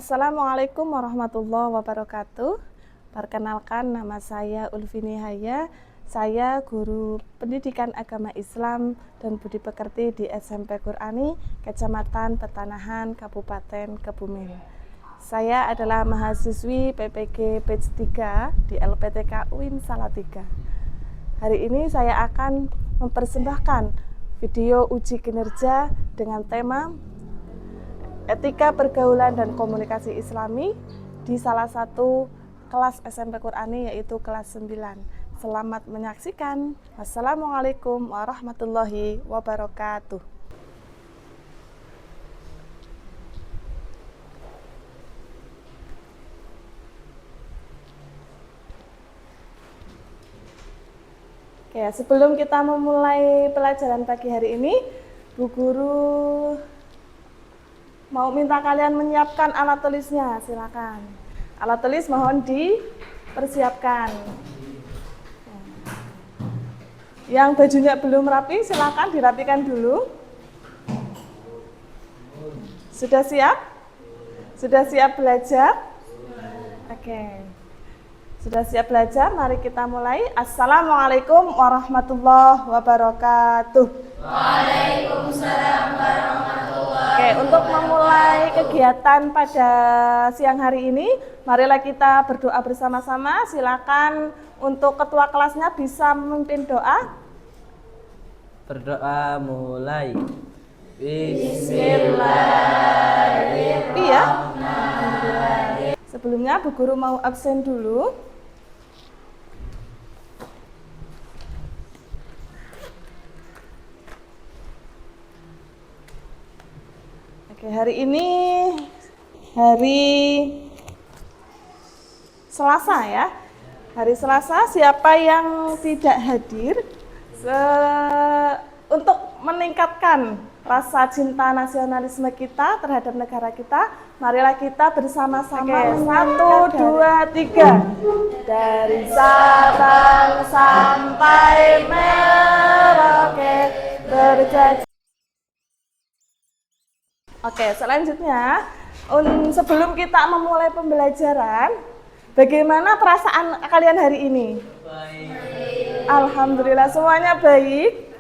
Assalamualaikum warahmatullahi wabarakatuh. Perkenalkan, nama saya Ulfini Haya. Saya guru pendidikan agama Islam dan budi pekerti di SMP Qur'ani, Kecamatan Petanahan, Kabupaten Kebumen. Saya adalah mahasiswi PPG Batch 3 di LPTK UIN Salatiga. Hari ini saya akan mempersembahkan video uji kinerja dengan tema Etika Pergaulan dan Komunikasi Islami di salah satu kelas SMP Qur'ani, yaitu kelas 9. Selamat menyaksikan. Wassalamualaikum warahmatullahi wabarakatuh. Oke, sebelum kita memulai pelajaran pagi hari ini, Bu Guru mau minta kalian menyiapkan alat tulisnya, silakan. Alat tulis mohon dipersiapkan. Yang bajunya belum rapi, silakan dirapikan dulu. Sudah siap? Sudah siap belajar? Oke. Sudah siap belajar? Mari kita mulai. Assalamualaikum warahmatullahi wabarakatuh. Waalaikumsalam warahmatullahi. Oke, untuk memulai kegiatan pada siang hari ini, marilah kita berdoa bersama-sama. Silakan untuk ketua kelasnya bisa memimpin doa. Berdoa mulai. Bismillahirrahmanirrahim. Iya. Sebelumnya Bu Guru mau absen dulu. Oke, hari ini hari Selasa ya. Hari Selasa, siapa yang tidak hadir untuk meningkatkan rasa cinta nasionalisme kita terhadap negara kita, marilah kita bersama-sama. 1, 2, 3. Dari Sabang sampai Merauke berjajah. Oke, selanjutnya sebelum kita memulai pembelajaran, bagaimana perasaan kalian hari ini? Baik. Alhamdulillah, semuanya baik.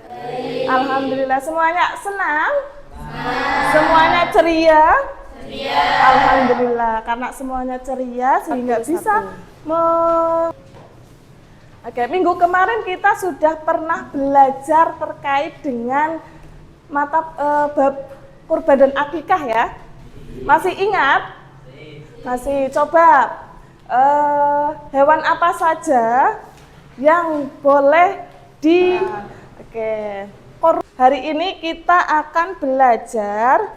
Alhamdulillah, semuanya senang. Semuanya ceria. Alhamdulillah, karena semuanya ceria sehingga bisa Oke, minggu kemarin kita sudah pernah belajar terkait dengan mata bab kurban dan akikah ya. Masih ingat? Masih. Coba hewan apa saja yang boleh Oke. Hari ini kita akan belajar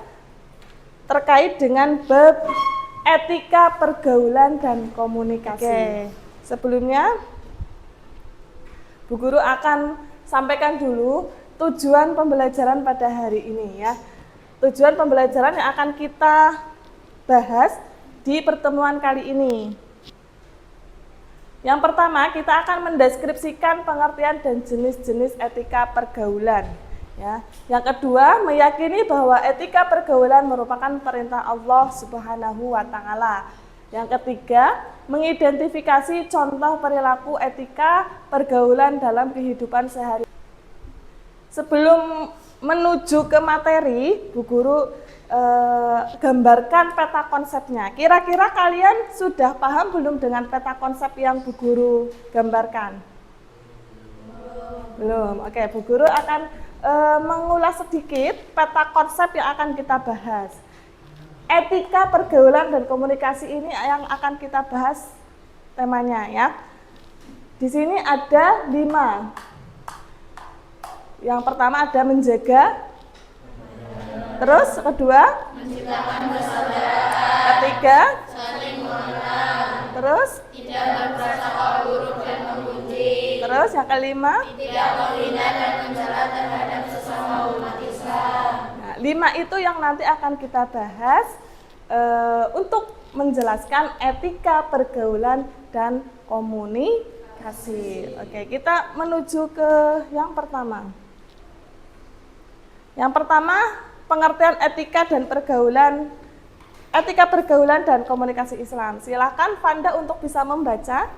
terkait dengan bab etika pergaulan dan komunikasi. Oke. Sebelumnya Bu Guru akan sampaikan dulu tujuan pembelajaran pada hari ini ya. Tujuan pembelajaran yang akan kita bahas di pertemuan kali ini. Yang pertama, kita akan mendeskripsikan pengertian dan jenis-jenis etika pergaulan. Ya. Yang kedua, meyakini bahwa etika pergaulan merupakan perintah Allah Subhanahu wa Ta'ala. Yang ketiga, mengidentifikasi contoh perilaku etika pergaulan dalam kehidupan sehari-hari. Sebelum menuju ke materi, Bu Guru gambarkan peta konsepnya. Kira-kira kalian sudah paham belum dengan peta konsep yang Bu Guru gambarkan? Belum. Oke, Bu Guru akan mengulas sedikit peta konsep yang akan kita bahas. Etika pergaulan dan komunikasi ini yang akan kita bahas temanya ya. Di sini ada 5. Yang pertama ada menjaga. Terus kedua, Menciptakan persaudaraan. ketiga, Saling mengenal. terus, Tidak berprasangka buruk dan membenci. terus yang kelima. Tidak menghina dan mencela terhadap sesama umat Islam. Nah, 5 itu yang nanti akan kita bahas untuk menjelaskan etika pergaulan dan komunikasi. Oke, kita menuju ke yang pertama. Yang pertama, pengertian etika dan pergaulan Etika pergaulan dan komunikasi Islam. Silakan Fanda untuk bisa membaca.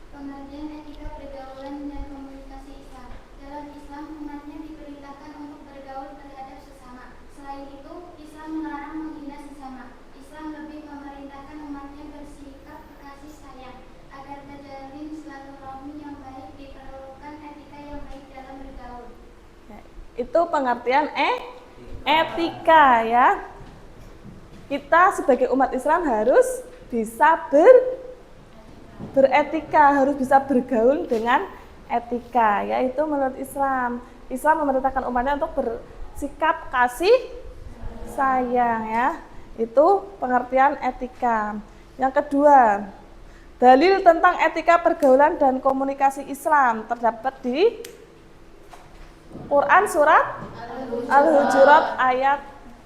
Pengertian etika pergaulan dan komunikasi Islam. Dalam Islam, umatnya diperintahkan untuk bergaul terhadap sesama. Selain itu, Islam melarang menghina sesama. Islam lebih memerintahkan umatnya bersikap kasih sayang. Agar terjalin silaturahmi yang baik, diperlukan etika yang baik dalam bergaul. Itu pengertian etika ya. Kita sebagai umat Islam harus bisa beretika, harus bisa bergaul dengan etika, yaitu menurut Islam. Islam memerintahkan umatnya untuk bersikap kasih sayang ya. Itu pengertian etika. Yang kedua, dalil tentang etika pergaulan dan komunikasi Islam terdapat di Quran surat Al-Hujurat ayat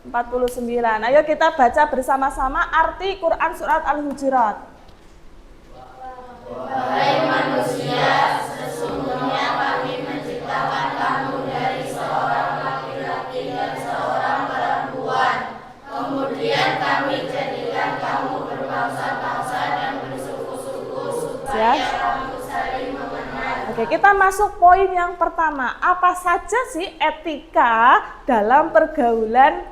49. Ayo kita baca bersama-sama arti Quran surat Al-Hujurat. Wahai manusia, sesungguhnya kami menciptakan kamu dari seorang laki-laki dan seorang perempuan. Kemudian kami jadikan kamu berbangsa-bangsa dan bersuku-suku supaya kamu saling mengenal. Oke, kita masuk poin yang pertama. Apa saja sih etika dalam pergaulan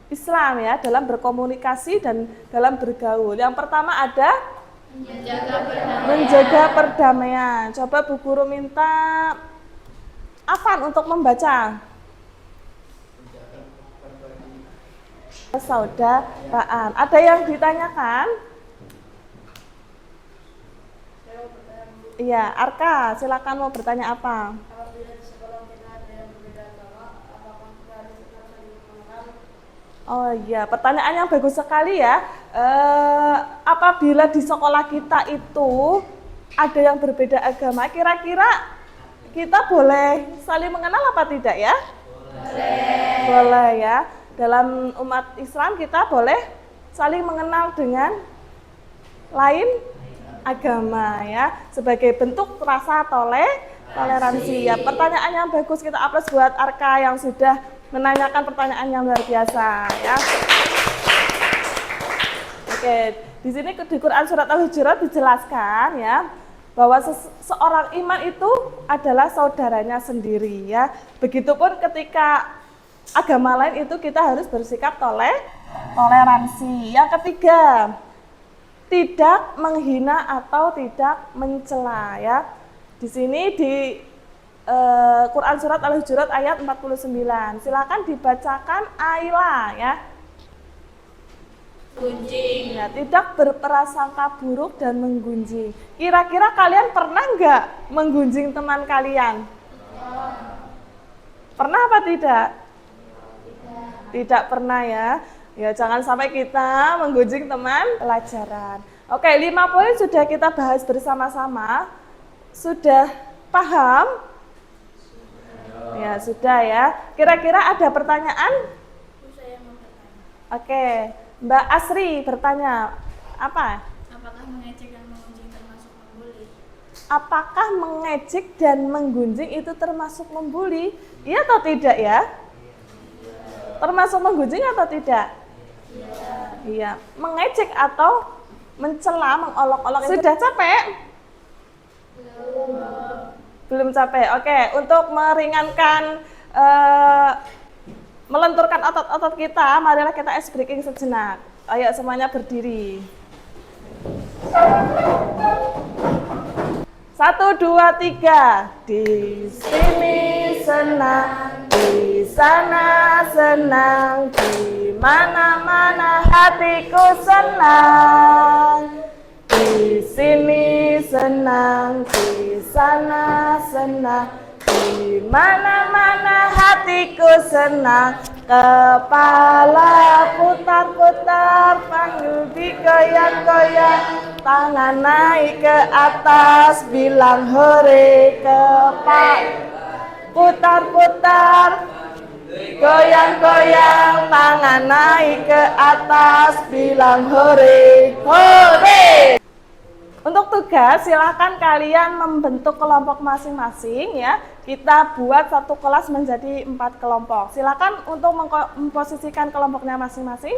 Islam ya, dalam berkomunikasi dan dalam bergaul? Yang pertama ada menjaga perdamaian. Coba Bu Guru minta Afan untuk membaca. Persaudaraan. Ada yang ditanyakan? Iya, Arka, silakan mau bertanya apa? Oh iya, pertanyaan yang bagus sekali ya. Apabila di sekolah kita itu ada yang berbeda agama, kira-kira kita boleh saling mengenal apa tidak ya? Boleh. Boleh ya. Dalam umat Islam kita boleh saling mengenal dengan lain agama ya, sebagai bentuk rasa toleransi. Ya, pertanyaan yang bagus, kita aplaus buat Arka yang sudah menanyakan pertanyaan yang luar biasa ya. Oke, di sini di Quran surat Al-Hujurat dijelaskan ya bahwa seorang iman itu adalah saudaranya sendiri ya. Begitupun ketika agama lain itu kita harus bersikap toleransi. Yang ketiga, tidak menghina atau tidak mencela ya. Di sini di Quran surat Al-Hujurat ayat 49. Silakan dibacakan Aila ya. Gunjing. Ya, tidak berprasangka buruk dan menggunjing. Kira-kira kalian pernah nggak menggunjing teman kalian? Pernah apa tidak? Tidak pernah ya. Ya, jangan sampai kita menggunjing teman pelajaran. Oke, 5 poin sudah kita bahas bersama-sama. Sudah paham? Ya, sudah ya. Kira-kira ada pertanyaan? Saya mau bertanya. Oke, Mbak Asri bertanya. Apa? Apakah mengejek dan menggunjing termasuk membuli? Apakah mengejek dan menggunjing itu termasuk membuli? Iya atau tidak ya? Termasuk menggunjing atau tidak? Iya. Mengejek atau mencela, mengolok-olok. Sudah capek? Belum capek. Oke, untuk meringankan, melenturkan otot-otot kita, marilah kita ice breaking sejenak. Ayo semuanya berdiri. 1, 2, 3. Di sini senang, di sana senang, di mana-mana hatiku senang. Di sini senang, di sana senang, di mana-mana hatiku senang. Kepala putar-putar, panggul digoyang-goyang, tangan naik ke atas, bilang hore. Kepala putar-putar, goyang-goyang, tangan naik ke atas, bilang hore, hore. Untuk tugas, silakan kalian membentuk kelompok masing-masing ya. Kita buat satu kelas menjadi 4 kelompok. Silakan untuk memposisikan kelompoknya masing-masing.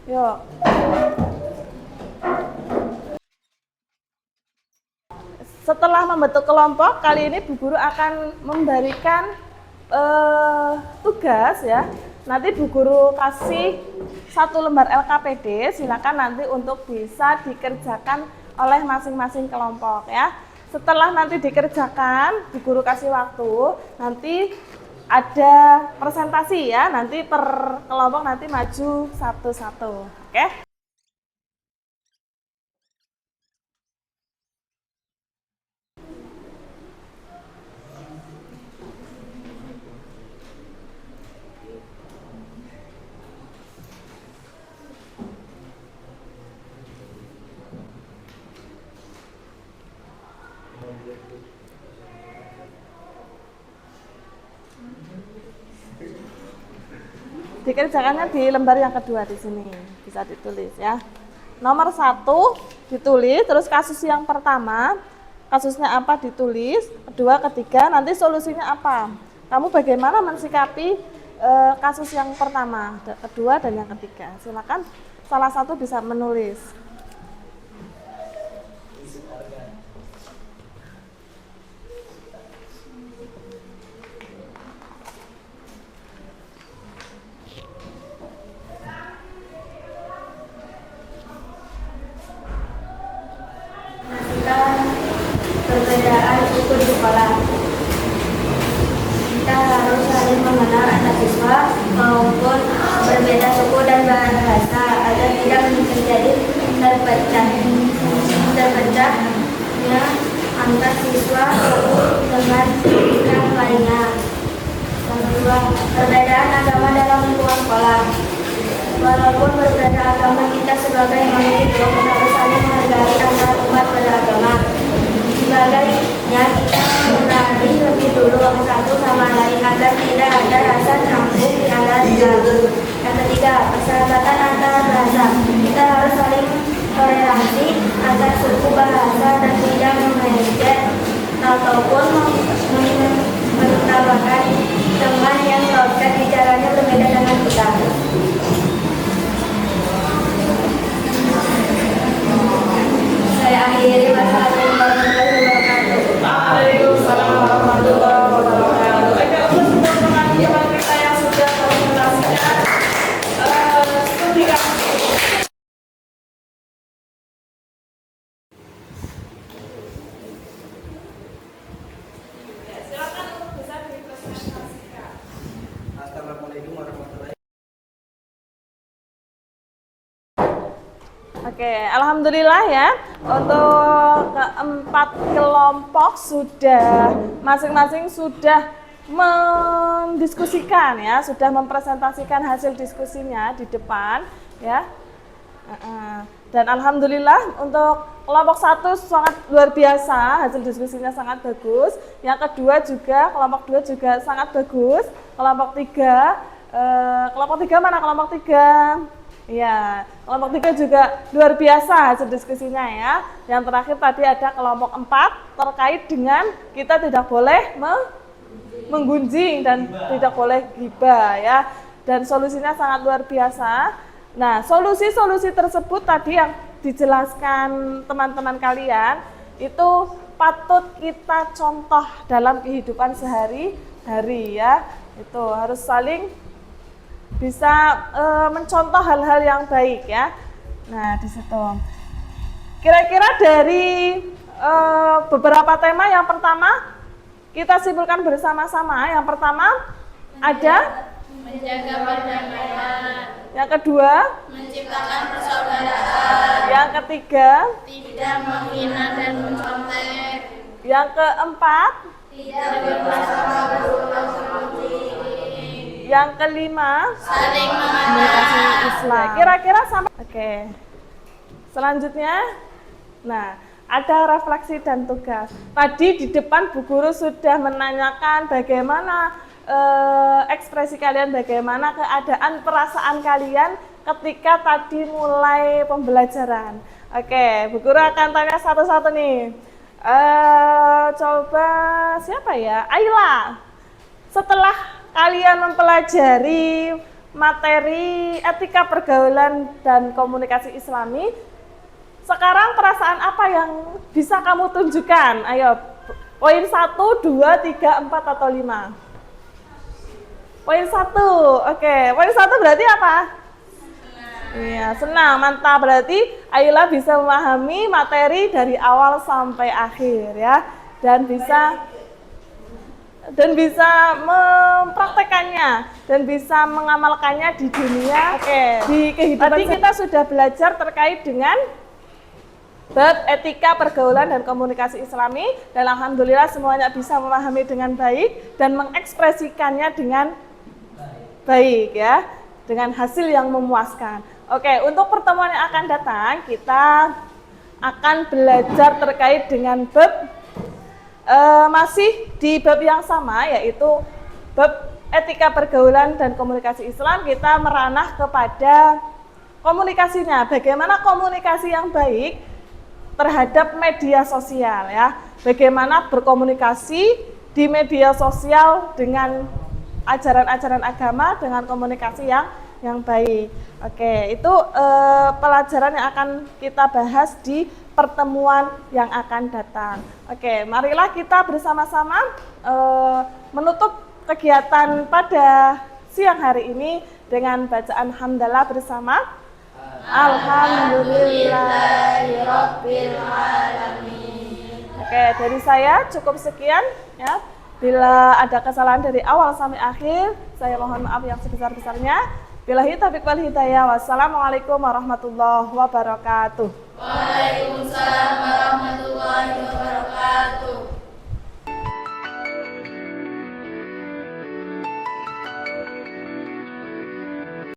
Yuk. Setelah membentuk kelompok, kali ini Bu Guru akan memberikan tugas ya. Nanti Bu Guru kasih 1 lembar LKPD, silakan nanti untuk bisa dikerjakan oleh masing-masing kelompok ya. Setelah nanti dikerjakan, Bu Guru kasih waktu, nanti ada presentasi ya, nanti per kelompok nanti maju satu-satu, oke? Dikerjakannya di lembar yang kedua di sini, bisa ditulis ya. Nomor 1 ditulis, terus kasus yang pertama, kasusnya apa ditulis, kedua, ketiga, nanti solusinya apa. Kamu bagaimana mensikapi kasus yang pertama, kedua, dan yang ketiga. Silakan salah satu bisa menulis. Perbedaan suku di sekolah. Kita harus saling mengenal antar siswa maupun berbeda suku dan bahasa agar tidak terjadi terpecahnya antar siswa dengan yang lainnya. Yang kedua, perbedaan agama dalam lingkungan sekolah. Walaupun berbeda agama, kita sebagai manusia harus saling menghargai antar umat beragama. Sebagainya, kita mengenali lebih dulu satu sama lain agar tidak ada rasa canggung di antara kita. Yang ketiga, persahabatan antar bahasa. Kita harus saling toleransi antar suku bahasa dan tidak mengejek ataupun menertawakan teman yang logat bicaranya berbeda dengan kita. Saya akhiri, wassalamualaikum warahmatullahi wabarakatuh. Waalaikumsalam warahmatullahi wabarakatuh. Oke, untuk teman-teman kita yang sudah presentasinya, studi silakan untuk bisa dipresentasikan. Assalamualaikum warahmatullahi. Oke, alhamdulillah ya. Untuk keempat kelompok sudah masing-masing sudah mendiskusikan ya, sudah mempresentasikan hasil diskusinya di depan ya. Dan alhamdulillah untuk kelompok 1 sangat luar biasa, hasil diskusinya sangat bagus. Yang kedua juga, kelompok 2 juga sangat bagus. Kelompok 3, mana kelompok 3? Ya, kelompok 3 juga luar biasa hasil diskusinya ya. Yang terakhir tadi ada kelompok 4 terkait dengan kita tidak boleh menggunjing dan tidak boleh ghibah ya. Dan solusinya sangat luar biasa. Nah, solusi-solusi tersebut tadi yang dijelaskan teman-teman kalian itu patut kita contoh dalam kehidupan sehari-hari ya. Itu harus saling bisa mencontoh hal-hal yang baik ya. Nah, di situ. Kira-kira dari beberapa tema, yang pertama kita simpulkan bersama-sama. Yang pertama ada Menjaga perdamaian. Yang kedua Menciptakan persaudaraan. Yang ketiga Tidak menghina dan mencontek. Yang keempat Tidak berprasangka buruk seperti yang kelima saling komunikasi mengenal. Islam. Kira-kira sama. Oke. Selanjutnya, nah ada refleksi dan tugas. Tadi di depan Bu Guru sudah menanyakan bagaimana ekspresi kalian, bagaimana keadaan perasaan kalian ketika tadi mulai pembelajaran. Oke, Bu Guru akan tanya satu-satu nih. Coba siapa ya? Ayla. Setelah kalian mempelajari materi etika pergaulan dan komunikasi Islami, sekarang perasaan apa yang bisa kamu tunjukkan? Ayo, poin 1, 2, 3, 4, atau 5? Poin 1, oke. Poin 1 berarti apa? Iya, senang, mantap. Berarti Ayla bisa memahami materi dari awal sampai akhir ya, dan bisa mempraktekannya dan bisa mengamalkannya di dunia. Oke, di kehidupan. Tadi kita sudah belajar terkait dengan bab etika pergaulan dan komunikasi Islami, dan alhamdulillah semuanya bisa memahami dengan baik dan mengekspresikannya dengan baik ya, dengan hasil yang memuaskan. Oke, untuk pertemuan yang akan datang kita akan belajar terkait dengan bab masih di bab yang sama, yaitu bab etika pergaulan dan komunikasi Islam. Kita meranah kepada komunikasinya, bagaimana komunikasi yang baik terhadap media sosial ya, bagaimana berkomunikasi di media sosial dengan ajaran-ajaran agama dengan komunikasi yang baik. Oke, itu pelajaran yang akan kita bahas di pertemuan yang akan datang. Oke, marilah kita bersama-sama menutup kegiatan pada siang hari ini dengan bacaan hamdalah bersama. Alhamdulillahirabbil alamin. Oke, dari saya cukup sekian ya. Bila ada kesalahan dari awal sampai akhir, saya mohon maaf yang sebesar-besarnya. Billahi taufiq wal hidayah. Wassalamualaikum warahmatullahi wabarakatuh. Waalaikumsalam warahmatullahi wabarakatuh.